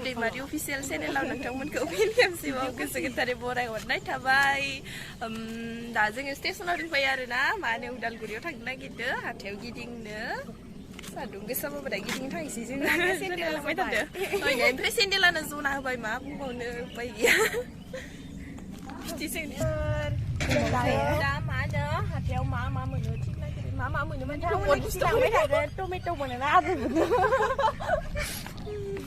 दैमारि official चेनेलाव नोंथांमोनखौ फिन खेबसेबाव गोसो गोथारै बरायहरनाय थाबाय। दा जोङो स्टेसनाव दंफायो आरोना माने उदालगुरियाव थांनो नागिरदों हाथायाव गिदिंनो। सान्दुं गोसाबाबो दा गिदिंनो थांसै जों सेन्देल लांबाय थादों। ओमफ्राय सेन्देलानो जना होबाय मा बुंबावनो उपाय गैया। दा मा होनो हाथायाव मा मोनो थिग नागिरो मा मोनो माने लांबाय थागोन टमेट' मोनोना आलु मोनो।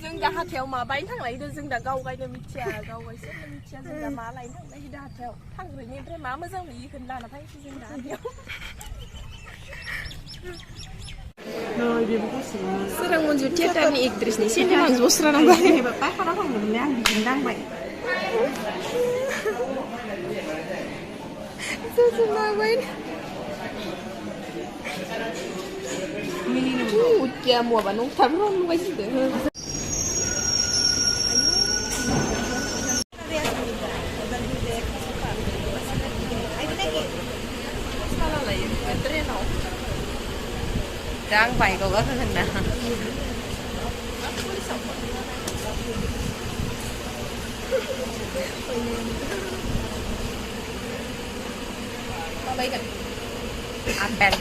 जों दा हाथायाव मा बायनो थांलायदों जों दा गावगायनो मिथिया गावगायसोरनो मिथिया जों दा मा लायनो थांलायदों हाथायाव थांग्रोनि ओमफ्राय मा मोजां नुयो बेखौनो लाना फैनोसै जों दा हाथायाव। सोरां मन्जु थियेटारनि एक्ट्रेसनि सेन्देलानो जस्रा नांबाय। पाइखानाव थांदोंमोनलै आं बिदिनो दांबाय। Udah mau apa nunggu belum guys itu. Đang bày có cái hình nào. Baik kan? Apen.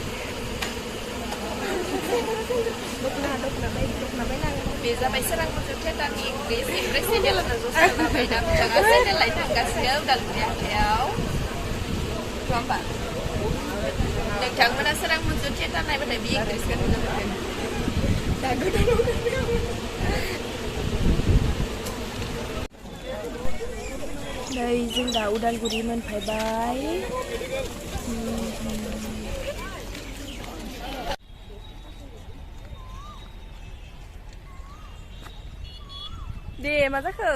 Biasa baik serang muncul kita di Inggris ini lah tentu saja beda jangan saya lain tangga sel dalam hotel. Nampak? Yang jangan mana serang muncul kita naik pada di Inggris kan? Đây dương đã Udalguri मोनफैबाय। दे मा जाखो?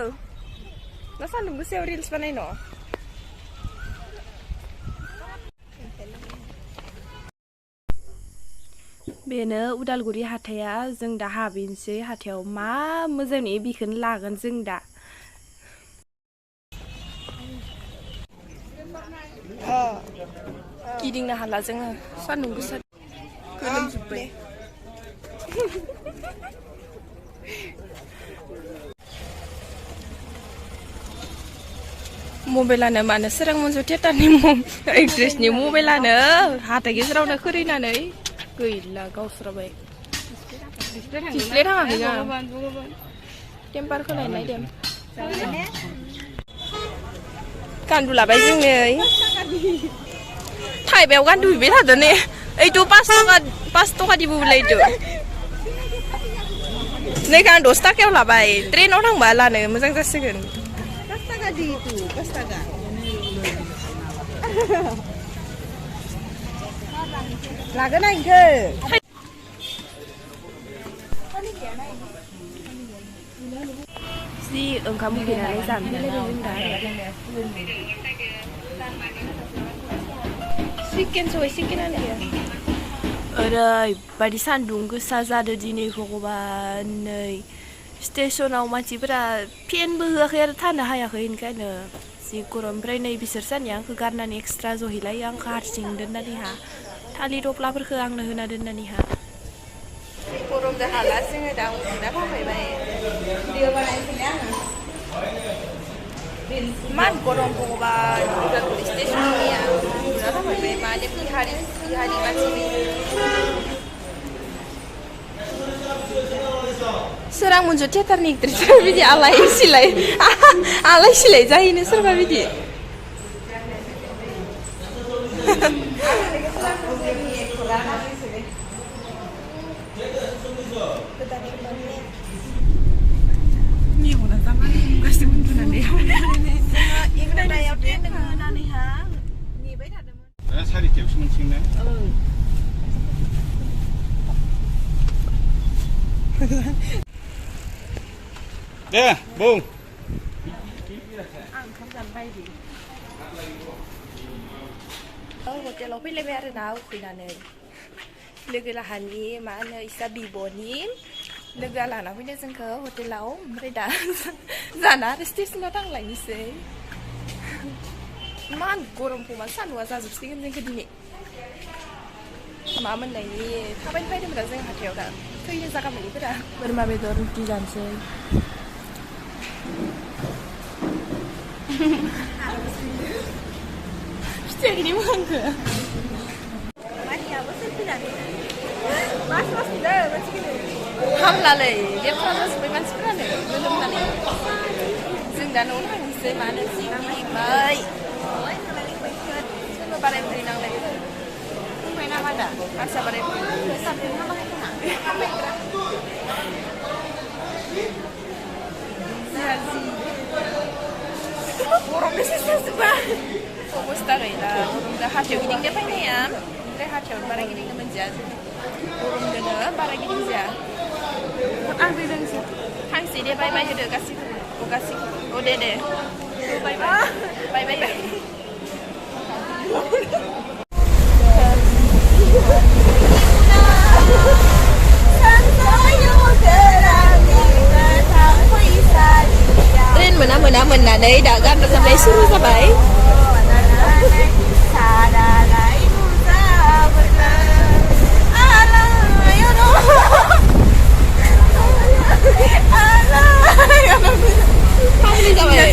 ना सान्दुं गोसायाव reels बानायनो? बेनो उदालगुरि हाथाया जों दा हाबैनोसै हाथायाव मा मोजां नुयो बेखौनो लागोन जों दा। गिदिंनो हाला जोङो सान्दुं गोसा गोलोमजोब्बाय। मबाइलानो मानो सोरां मन्जु थियेटारनि एक्ट्रेसनि मबाइलानो हाथाय गेजेरावनो खोरैनानै गैला गावस्राबाय। डिसप्ले थाङाखै ना? टेम्पारखौ नायनाय देम। गान्दु लाबाय जों नै थाइबायाव गान्दु हैबाय थादों नै ओइथ' 5 टका दिबोलायदो नै आं 10 टाकायाव लाबाय ट्रेनाव थांबा लानो मोजां जासिगोन। 5 टाका di itu 5 टाका लागोन आं इखो जि ओंखाम उखैनानै जानो फैलायबाय जों दा चिकेन सबाय चिकेनानो गैया। ओरैबायदि सान्दुं गोसा जादों दिनै भगबान नै स्टेसनाव मानसिफोरा फेनबो होआखै आरो थानो हायाखै ओंखायनो जि गरम। ओमफ्राय नै बिसोर सानैया आंखौ गारनानै एक्सट्रा जहैलायो आंखौ हारसिं दोननानैहा थालिर थफ्लाफोरखौ आंनो होना दोननानैहा। गरमजों हाला जोङो दा उन्दुना थांबाय भिडिअ बानायफैनो आङो इमान गरम भगबान उदालगुरि स्टेसननिया उन्दुना थांबाय माने बिहारि मानसि सोरां मन्जु थियेटारनि एक्ट्रेस बिदि आलाय सिलाय जाहैनो सोरबा बिदि। मेगना जानानै गासिबो उन्दुनानै एगार'टायाव ट्रेन दङ होननानैहा नेबाय थादोंमोन। सारिथायावसो मोनसिगोन ना? दे बुं। आं ओंखाम जानो बायदि हटेलाव फैलायबाय आरो ना उखैनानै लोगो लाहानि मा होनो इसा बिब'नि लोगोआ लाना फैनो जोंखौ हटेलाव ओमफ्राय दा जाना आरो स्टेसनाव थांलायनोसै। इमान गरमखौ मा सान्दुंआ जाजोबसिगोन जोंखौ दिनै मा मोननायनि थाबायनो फैदोंमोन जों हाथायाव दा फैनो जागा मोनैफोरा बोरमा बेदर रुटि जानोसै Setiap ini mangga. hamलालै लेथ्रा जाजोब्बाय मानसिफोरानो गोलोमनानै जों दा न'आव थांनोसै मानो जि गिदिंबाय सोरबा बाराय बुरै नांलायदों बुंबाय नामा दा मानसिया बाराय बुरै सानदों हामाखै खोमा जोंहा जि गरम बेसे जाजोब्बाय अबस्था गैला गरम दा हाथायाव गिदिंनो फैनाया ओमफ्राय हाथायाव बारा गिदिंनो मोनजाया गरमदोनो बारा गिदिंजाया आं दैजोंसो थांसै दे बाय बाय होदो गासिबो दे बाय बाय बाय बाय Rin मोना-मोना दा गान रोजाबनाय सुरु जाबाय Family जाबाय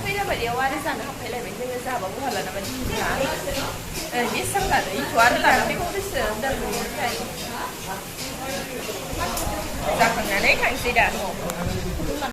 फैला बायदियाव आरो जानो हाबफैलायबाय जोङो जाबाबो हाला नामा दिनजा बेसेबां लानो इथ' आरो लाना फैबावदोसो उदालगुरिनिफ्राय जाखांनानै थांसै दा